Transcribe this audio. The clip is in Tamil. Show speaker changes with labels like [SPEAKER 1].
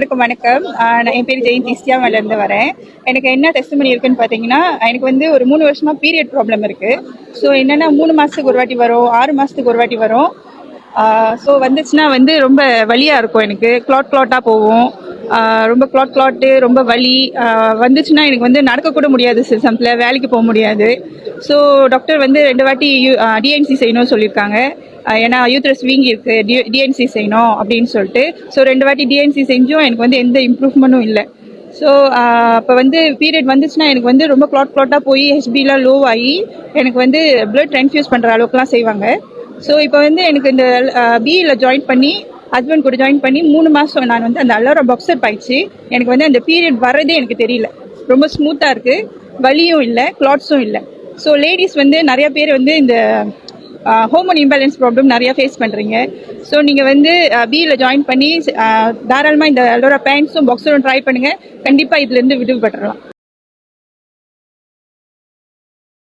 [SPEAKER 1] வணக்கம். என் பேர் ஜெயந்தி, இஸ்தியாவிலேருந்து வரேன். எனக்கு என்ன டெஸ்டிமனி இருக்குன்னு பார்த்தீங்கன்னா, எனக்கு வந்து ஒரு 3 வருஷமா பீரியட் ப்ராப்ளம் இருக்கு. ஸோ என்னன்னா 3 மாசத்துக்கு ஒரு வாட்டி வரும், 6 மாசத்துக்கு ஒரு வாட்டி வரும். ஸோ வந்துச்சுன்னா வந்து ரொம்ப வலியா இருக்கும். எனக்கு கிளாட்டா போகும். ரொம்ப கிளாட்டு, ரொம்ப வலி. வந்துச்சுன்னா எனக்கு வந்து நடக்கக்கூட முடியாது. சில சமயத்தில் வேலைக்கு போக முடியாது. ஸோ டாக்டர் வந்து 2 வாட்டி டிஎன்சி செய்யணும்னு சொல்லியிருக்காங்க. ஏன்னா யூத்ரஸ் வீங்கி இருக்கு, டிஎன்சி செய்யணும் அப்படின்னு சொல்லிட்டு. ஸோ 2 வாட்டி டிஎன்சி செஞ்சும் எனக்கு வந்து எந்த இம்ப்ரூவ்மெண்ட்டும் இல்லை. ஸோ இப்போ வந்து பீரியட் வந்துச்சுன்னா எனக்கு வந்து ரொம்ப கிளாட்டாக போய் ஹெச்பிலாம் லோ ஆகி எனக்கு வந்து பிளட் ட்ரான்ஸ்ஃபியூஸ் பண்ணுற அளவுக்குலாம் செய்வாங்க. ஸோ இப்போ வந்து எனக்கு இந்த பிஇல ஜாயின் பண்ணி ஹஸ்பண்ட் கூட ஜாயின் பண்ணி 3 மாதம் நான் வந்து அந்த அலோரா பாக்ஸர் பாய்ச்சி எனக்கு வந்து அந்த பீரியட் வரதே எனக்கு தெரியல. ரொம்ப ஸ்மூத்தாக இருக்குது, வலியும் இல்லை, கிளாட்ஸும் இல்லை. ஸோ லேடிஸ் வந்து நிறைய பேர் வந்து இந்த ஹோமோன் இம்பேலன்ஸ் ப்ராப்ளம் நிறையா ஃபேஸ் பண்ணுறீங்க. ஸோ நீங்கள் வந்து பிஇல ஜாயின் பண்ணி தாராளமாக இந்த அலோரா பேண்ட்ஸும் பாக்ஸரும் ட்ரை பண்ணுங்கள். கண்டிப்பாக இதுலேருந்து விடுபட்டுறலாம்.